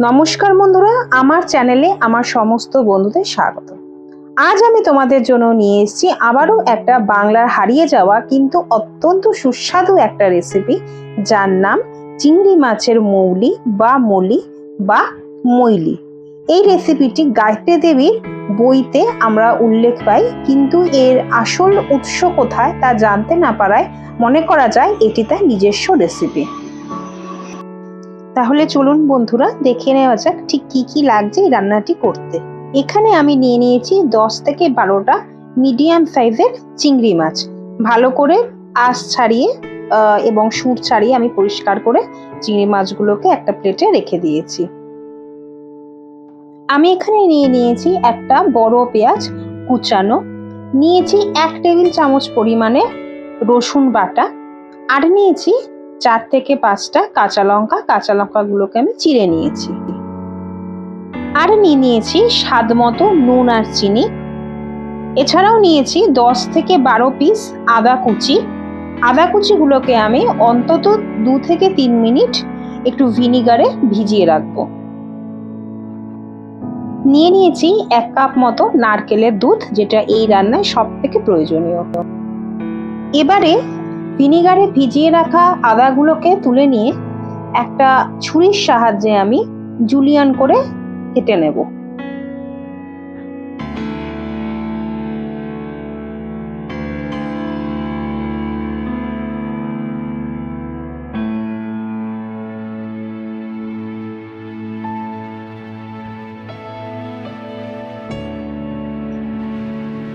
নমস্কার বন্ধুরা, আমার চ্যানেলে আমার সমস্ত বন্ধুদের স্বাগত। আজ আমি তোমাদের জন্য নিয়ে এসেছি আবারও একটা বাংলার হারিয়ে যাওয়া কিন্তু অত্যন্ত সুস্বাদু একটা রেসিপি, যার নাম চিংড়ি মাছের মৌলি বা মলি বা মইলি। এই রেসিপিটি গায়ত্রী দেবীর বইতে আমরা উল্লেখ পাই, কিন্তু এর আসল উৎস কোথায় তা জানতে না পারায় মনে করা যায় এটি তার নিজস্ব রেসিপি। তাহলে চলুন বন্ধুরা, দেখে নেওয়া যাক ঠিক কি কি লাগছে এই রান্নাটি করতে। এখানে আমি নিয়ে নিয়েছি 10 থেকে 12টা মিডিয়াম সাইজের চিংড়ি মাছ। ভালো করে আঁশ ছাড়িয়ে এবং সুর ছাড়িয়ে আমি পরিষ্কার করে চিংড়ি মাছগুলোকে একটা প্লেটে রেখে দিয়েছি। আমি এখানে নিয়ে নিয়েছি একটা বড় পেঁয়াজ কুচানো, নিয়েছি 1 টেবিল চামচ পরিমাণে রসুন বাটা, আর নিয়েছি 4 থেকে 5টা কাঁচা লঙ্কা। কাঁচা লঙ্কাগুলোকে আমি চিড়ে নিয়েছি। আর নিয়ে নিয়েছি স্বাদ মতো নুন আর চিনি। এছাড়াও নিয়েছি 10 থেকে 12 পিস আদা কুচি। আদা কুচিগুলোকে আমি অন্তত 2 থেকে 3 মিনিট একটু ভিনিগারে ভিজিয়ে রাখবো। নিয়ে নিয়েছি 1 কাপ মতো নারকেলের দুধ, যেটা এই রান্নায় সব থেকে প্রয়োজনীয়। এবারে ভিনিগারে ভিজিয়ে রাখা আদাগুলোকে তুলে নিয়ে একটা ছুরির সাহায্যে আমি জুলিয়ান করে কেটে নেব।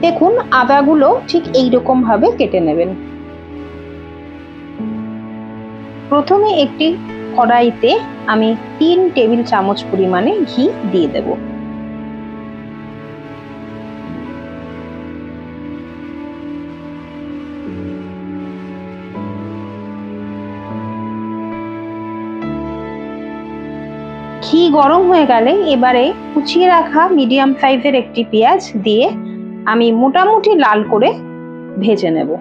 দেখুন, আদাগুলো ঠিক এইরকম ভাবে কেটে নেবেন। প্রথমে একটি কড়াইতে আমি 3 টেবিল চামচ পরিমাণে ঘি দিয়ে দেব। ঘি গরম হয়ে গেলে এবারে কুচিয়ে রাখা মিডিয়াম সাইজের একটি পেঁয়াজ দিয়ে আমি মোটামুটি লাল করে ভেজে নেব।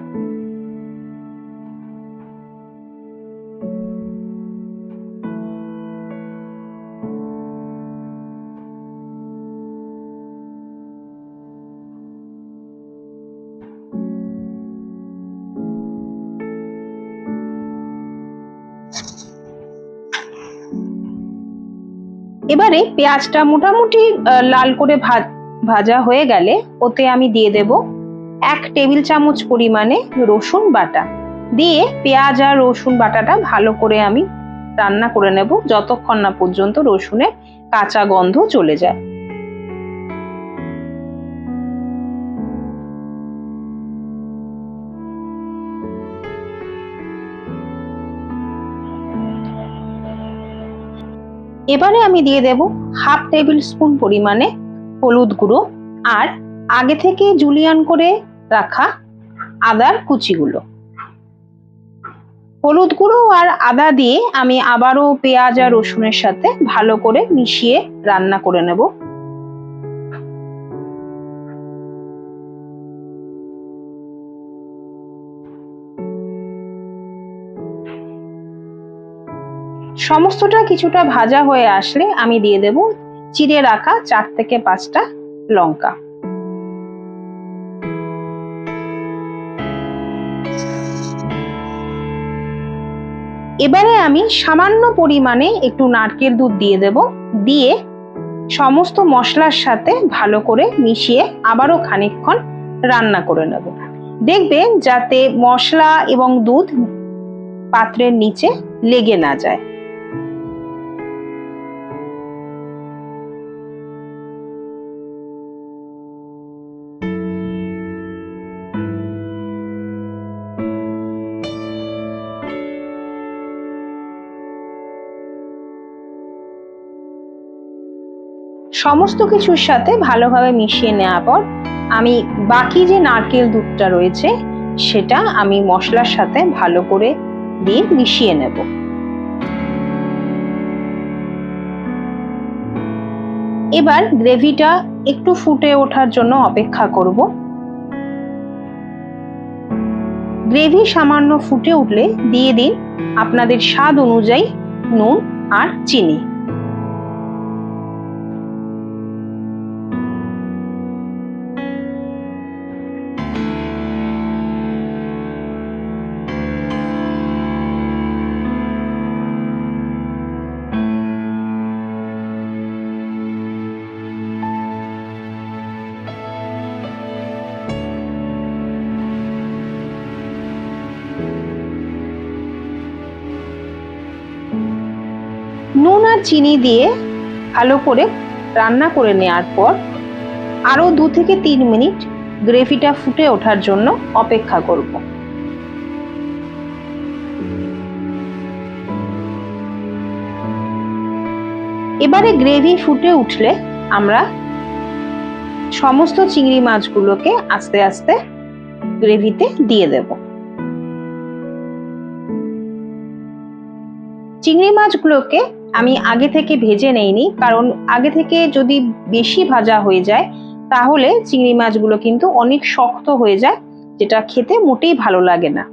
এবারে পেঁয়াজটা মোটামুটি লাল করে ভাজা হয়ে গেলে ওতে আমি দিয়ে দেব 1 টেবিল চামচ পরিমাণে রসুন বাটা। দিয়ে পেঁয়াজ আর রসুন বাটাটা ভালো করে আমি রান্না করে নেব যতক্ষণ না পর্যন্ত রসুনের কাঁচা গন্ধ চলে যায়। এবারে আমি দিয়ে দেব 1/2 টেবিল স্পুন পরিমাণে হলুদ গুঁড়ো আর আগে থেকে জুলিয়ান করে রাখা আদার কুচিগুলো। হলুদ গুঁড়ো আর আদা দিয়ে আমি আবারও পেঁয়াজ আর রসুনের সাথে ভালো করে মিশিয়ে রান্না করে নেব। সমস্তটা কিছুটা ভাজা হয়ে আসলে আমি দিয়ে দেব চিড়ে রাখা 4 থেকে 5টা লঙ্কা। এবারে আমি সামান্য পরিমাণে একটু নারকেল দুধ দিয়ে দেব। দিয়ে সমস্ত মশলার সাথে ভালো করে মিশিয়ে আবারও খানিকক্ষণ রান্না করে নেব। দেখবেন যাতে মশলা এবং দুধ পাত্রের নিচে লেগে না যায়। সমস্ত কিছুর সাথে ভালোভাবে মিশিয়ে নেওয়ার পর আমি বাকি যে নারকেল দুধটা রয়েছে সেটা আমি মশলার সাথে ভালো করে দিয়ে মিশিয়ে নেব। এবার গ্রেভিটা একটু ফুটে ওঠার জন্য অপেক্ষা করব। গ্রেভি সামান্য ফুটে উঠলে দিয়ে দিন আপনাদের স্বাদ অনুযায়ী নুন আর চিনি। চিনি দিয়ে ভালো করে রান্না করে নেওয়ার পর আরো 2 থেকে 3 মিনিট গ্রেভিটা ফুটে ওঠার জন্য অপেক্ষা করব। এবারে গ্রেভি ফুটে উঠলে আমরা সমস্ত চিংড়ি মাছগুলোকে আস্তে আস্তে গ্রেভিতে দিয়ে দেব। চিংড়ি মাছগুলোকে আমি আগে থেকে ভেজে নেইনি, কারণ আগে থেকে যদি বেশি ভাজা হয়ে যায় তাহলে চিংড়ি মাছগুলো কিন্তু অনেক শক্ত হয়ে যায়, যেটা খেতে মোটেই ভালো লাগে না।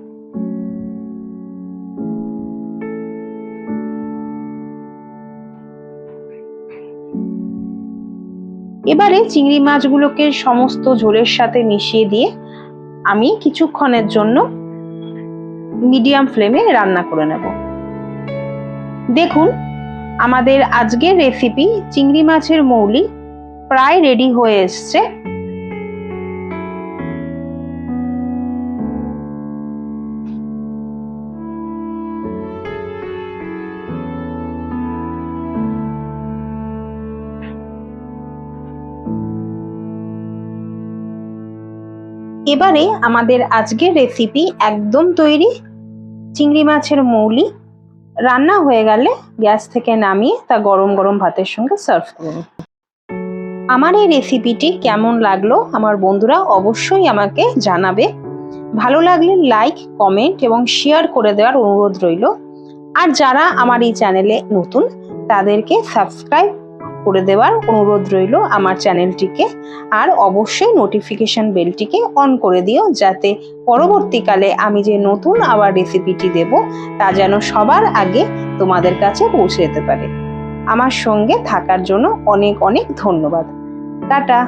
এবারে চিংড়ি মাছগুলোকে সমস্ত ঝোলের সাথে মিশিয়ে দিয়ে আমি কিছুক্ষণের জন্য মিডিয়াম ফ্লেমে রান্না করে নেব। দেখুন, আমাদের আজকের রেসিপি চিংড়ি মাছের মৌলি প্রায় রেডি হয়ে এসছে। এবারে আমাদের আজকের রেসিপি একদম তৈরি। চিংড়ি মাছের মৌলি রান্না হয়ে গেলে গ্যাস থেকে নামিয়ে তা গরম গরম ভাতের সঙ্গে সার্ভ করুন। আমার এই রেসিপিটি কেমন লাগলো আমার বন্ধুরা অবশ্যই আমাকে জানাবে। ভালো লাগলে লাইক, কমেন্ট এবং শেয়ার করে দেওয়ার অনুরোধ রইল। আর যারা আমার এই চ্যানেলে নতুন তাদেরকে সাবস্ক্রাইব করে দেওয়ার অনুরোধ রইল আমার চ্যানেলটিকে। আর অবশ্যই নোটিফিকেশন বেলটিকে অন করে দিও, যাতে পরবর্তীকালে আমি যে নতুন আবার রেসিপিটি দেব তা যেন সবার আগে তোমাদের কাছে পৌঁছে যেতে পারে। আমার সঙ্গে থাকার জন্য অনেক অনেক ধন্যবাদ। টাটা।